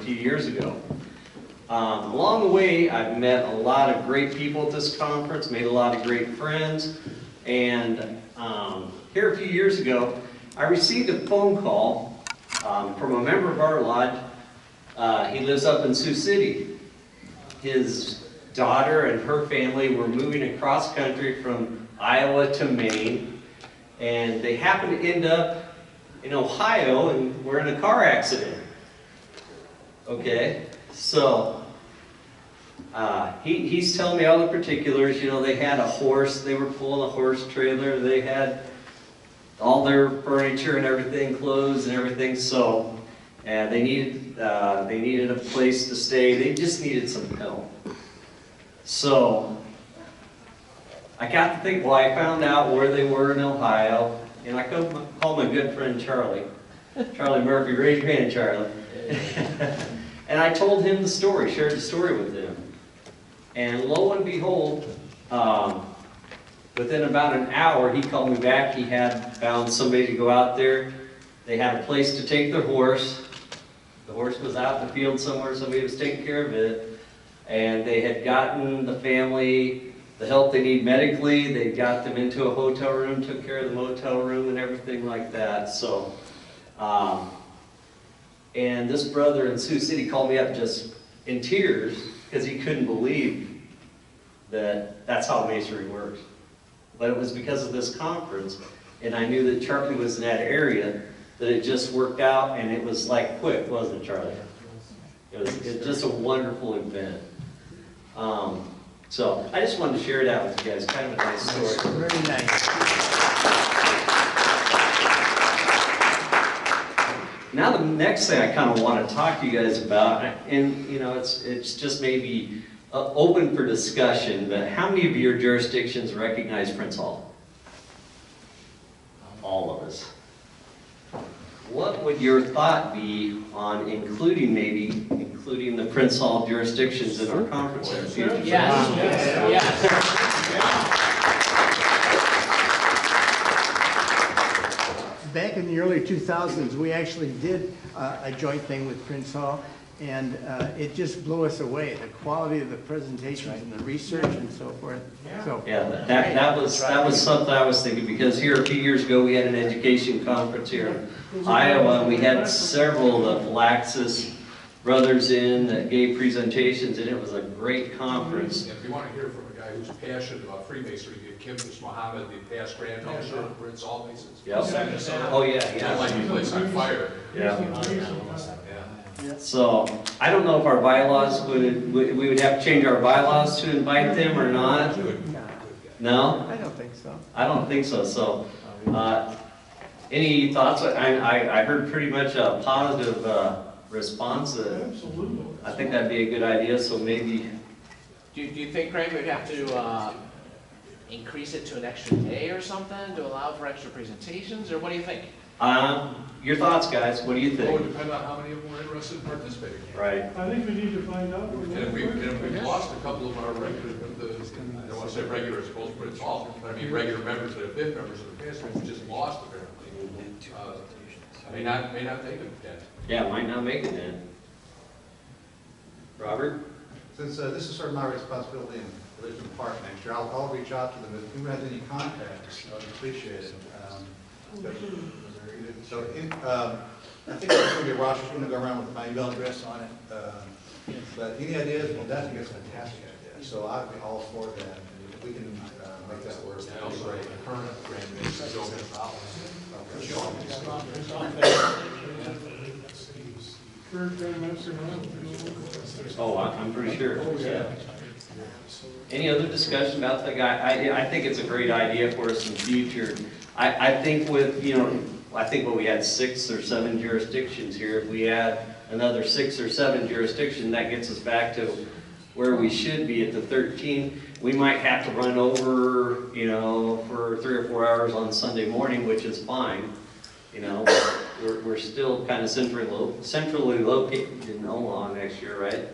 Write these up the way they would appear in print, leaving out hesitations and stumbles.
few years ago. Along the way, I've met a lot of great people at this conference, made a lot of great friends, and here a few years ago, I received a phone call from a member of our lodge. He lives up in Sioux City. His daughter and her family were moving across country from Iowa to Maine, and they happened to end up in Ohio and were in a car accident. Okay, so he's telling me all the particulars. You know, they had a horse, they were pulling a horse trailer, they had all their furniture and everything, clothes and everything, so they needed a place to stay. They just needed some help. So I got to think, well, I found out where they were in Ohio, and I called my good friend Charlie Murphy. Raise your hand, Charlie. And I told him the story, shared the story with him. And lo and behold, within about an hour, he called me back. He had found somebody to go out there. They had a place to take their horse. The horse was out in the field somewhere. Somebody was taking care of it. And they had gotten the family the help they need medically. They got them into a hotel room, took care of the motel room and everything like that. So, and this brother in Sioux City called me up just in tears because he couldn't believe that that's how Masonry works. But it was because of this conference, and I knew that Charlie was in that area, that it just worked out, and it was like quick, wasn't it, Charlie? It was just a wonderful event. So I just wanted to share that with you guys. Kind of a nice story. Very nice. Now the next thing I kind of want to talk to you guys about, and you know, it's just maybe open for discussion, but how many of your jurisdictions recognize Prince Hall? All of us. What would your thought be on including the Prince Hall jurisdictions in our conference in the future? Yes. Back in the early 2000s, we actually did a joint thing with Prince Hall, and it just blew us away. The quality of the presentations and the research and so forth. So yeah, that was something I was thinking, because here a few years ago we had an education conference here in Iowa, and we had several of the Flaxus brothers in that gave presentations, and it was a great conference. If you want to hear from a guy who's passionate about Freemasonry, get Kim Muhammad, the past Grand Master of Prince Hall Masons. Yep. Oh yeah, Don't light the place on fire. Yeah. So I don't know if our bylaws we would have to change our bylaws to invite them or not. No? I don't think so. I don't think so. So any thoughts? I heard pretty much a positive response. Absolutely. I think that'd be a good idea. So maybe. Do you think, Craig, we'd have to increase it to an extra day or something to allow for extra presentations, or what do you think? Your thoughts, guys. What do you It think? would depend on how many of them are interested in participating. Right. I think we need to find out. And if we've lost a couple of our regular, I don't want to say regular as opposed to Prince Hall, but I mean regular members that have been members of the past, we just lost apparently. May not make it then. Yeah, might not make it then. Robert? Since this is sort of my responsibility in Religion Park next year, I'll reach out to them. If anyone has any contacts, I would appreciate it. So I think there's going to be a roster going to go around with my email address on it. But any ideas? Well, that's a fantastic idea. So I'd be all for that. If we can make that work, And that'd be also, great. the current Grand Master is open. Current Grand Master. Oh, I'm pretty sure. Yeah. Any other discussion about that guy? I think it's a great idea for us in the future. I think with, I think what we had 6 or 7 jurisdictions here. If we add another 6 or 7 jurisdictions, that gets us back to where we should be at the 13. We might have to run over, for 3 or 4 hours on Sunday morning, which is fine. We're still kind of centrally located in Omaha next year, right?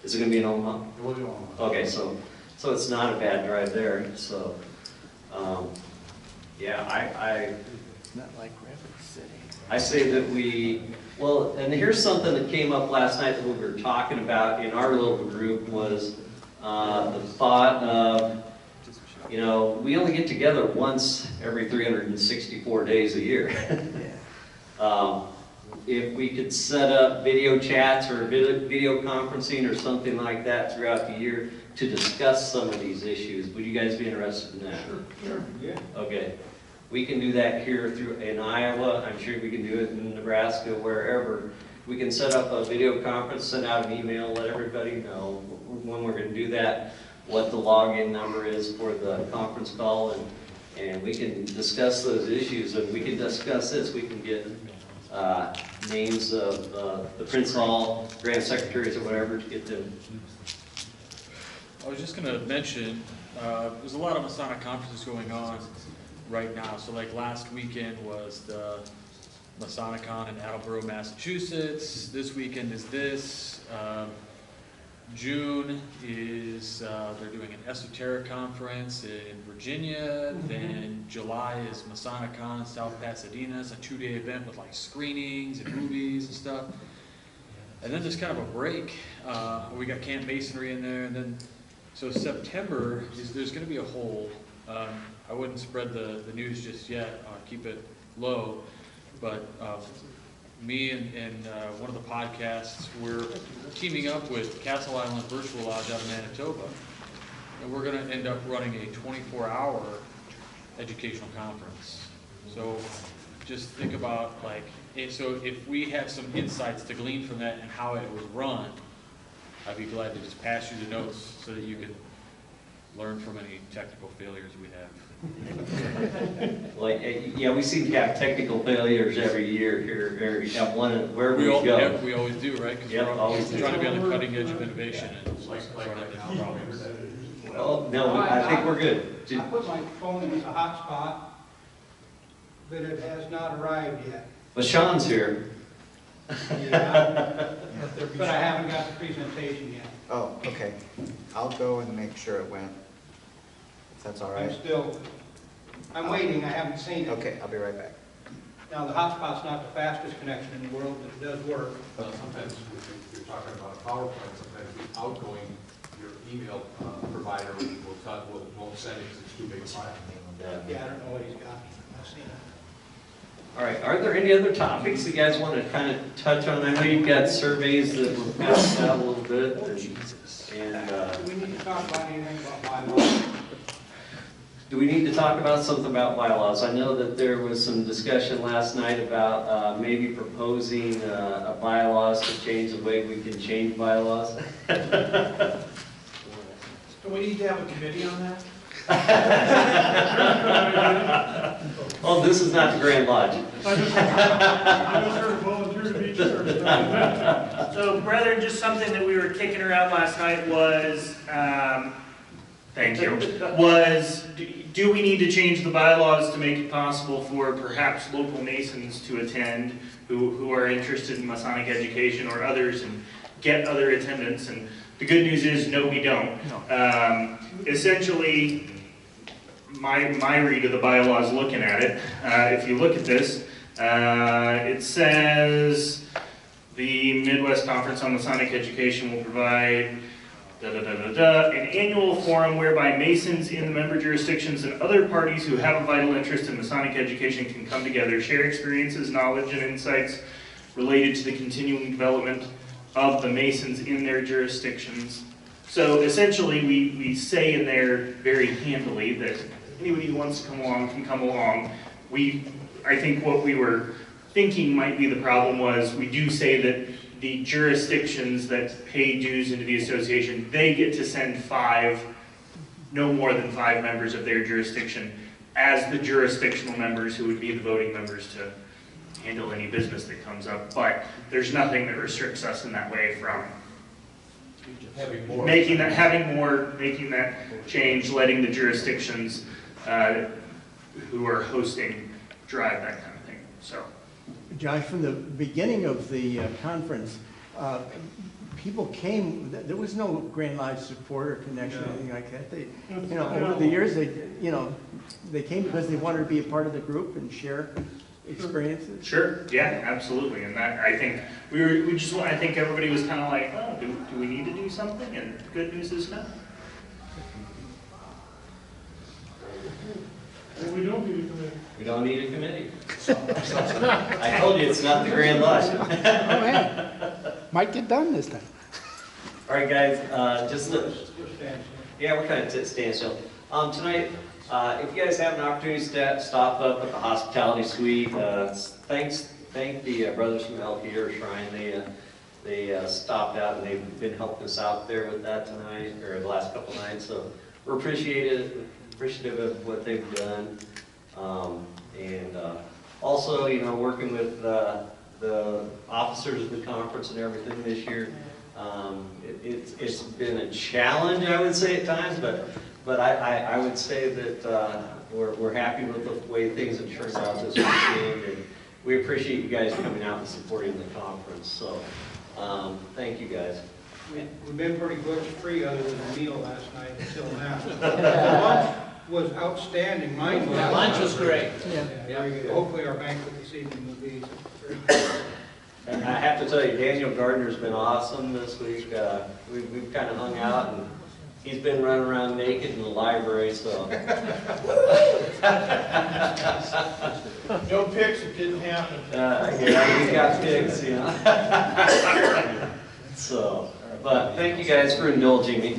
Is it going to be in Omaha? It will be on. Okay, so it's not a bad drive there. So, yeah, It's not like Rapid City. I say that we Well, and here's something that came up last night that we were talking about in our little group was the thought of, you know, we only get together once every 364 days a year. If we could set up video chats or video conferencing or something like that throughout the year to discuss some of these issues, would you guys be interested in that? Sure. Yeah. Okay. We can do that here in Iowa. I'm sure we can do it in Nebraska, wherever. We can set up a video conference, send out an email, let everybody know when we're going to do that, what the login number is for the conference call, and we can discuss those issues, and we can discuss this. We can get names of the Prince Hall, Grand Secretaries, or whatever to get them. I was just going to mention, there's a lot of Masonic conferences going on right now. So like last weekend was the Masonicon in Attleboro, Massachusetts. This weekend is this. June is, they're doing an esoteric conference in Virginia. Then July is Masonicon in South Pasadena. It's a 2-day event with like screenings and movies and stuff. And then there's kind of a break. We got Camp Masonry in there. And then, so September, there's going to be a hold. I wouldn't spread the news just yet, keep it low, but me and one of the podcasts, we're teaming up with Castle Island Virtual Lodge out of Manitoba, and we're going to end up running a 24-hour educational conference. So just think about, like, so if we have some insights to glean from that and how it was run, I'd be glad to just pass you the notes so that you can learn from any technical failures we have. Like, yeah, we seem to have technical failures every year here, at wherever we go. Yeah, we always do, right? Because Yep, we're always always trying to be on the cutting edge of innovation and Like sort right of now. problems. Well, no, I think we're good. I put my phone in the hotspot, but it has not arrived yet. But Sean's here. Yeah, but I haven't got the presentation yet. Oh, okay. I'll go and make sure it went, if that's all right. I'm waiting, I haven't seen it. Okay, I'll be right back. Now, the hotspot's not the fastest connection in the world, but it does work. Sometimes if you're talking about a PowerPoint, sometimes the outgoing, your email provider won't send it because it's too big a file. Yeah, I don't know what he's got. I've seen it. All right, are there any other topics you guys want to kind of touch on? I know you've got surveys that were passed out a little bit. And Do we need to talk about anything about bylaws? do we need to talk about something about bylaws? I know that there was some discussion last night about maybe proposing a bylaws to change the way we can change bylaws. Do we need to have a committee on that? Oh, this is not the Grand Lodge. I just heard a volunteer to be chair. So, brethren, just something that we were kicking around last night was, thank you, was do we need to change the bylaws to make it possible for perhaps local Masons to attend who are interested in Masonic education or others and get other attendance? And the good news is, no, we don't. Essentially, my read of the bylaws looking at it, if you look at this, it says the Midwest Conference on Masonic Education will provide an annual forum whereby Masons in the member jurisdictions and other parties who have a vital interest in Masonic education can come together, share experiences, knowledge, and insights related to the continuing development of the Masons in their jurisdictions. So essentially, we say in there very handily that anybody who wants to come along can come along. I think what we were thinking might be the problem was we do say that the jurisdictions that pay dues into the association, they get to send no more than 5 members of their jurisdiction as the jurisdictional members who would be the voting members to handle any business that comes up. But there's nothing that restricts us in that way from making that change, letting the jurisdictions who are hosting drive that kind of thing. So, Josh, from the beginning of the conference, people came. There was no Grand Lodge support or connection or anything like that. They, over the years, they came because they wanted to be a part of the group and share experiences? Sure, yeah, absolutely, and that, I think, I think everybody was kind of like, oh, do we need to do something? And the good news is no. Well, we don't need a committee. We don't need a committee. I told you, it's not the grand lodge. Oh, yeah. Might get done this time. All right, guys, yeah, we're kind of staying still. Tonight, if you guys have an opportunity to stop up at the hospitality suite, thank the brothers from El Peter Shrine. They stopped out and they've been helping us out there with that tonight, or the last couple nights. So we're appreciative of what they've done. And also, you know, working with the officers of the conference and everything this year. It's been a challenge, I would say, at times, but I would say that we're happy with the way things have turned out this weekend, and we appreciate you guys coming out and supporting the conference. So, thank you guys. We've been pretty glitch-free other than the meal last night until now. The lunch was outstanding. Mine was. Lunch was great. Yeah, very good. Hopefully our banquet this evening will be. And I have to tell you, Daniel Gardner's been awesome this week. We've kind of hung out, and he's been running around naked in the library, so. No pics, it didn't happen. Yeah, we got pigs, you know. So, but thank you guys for indulging me.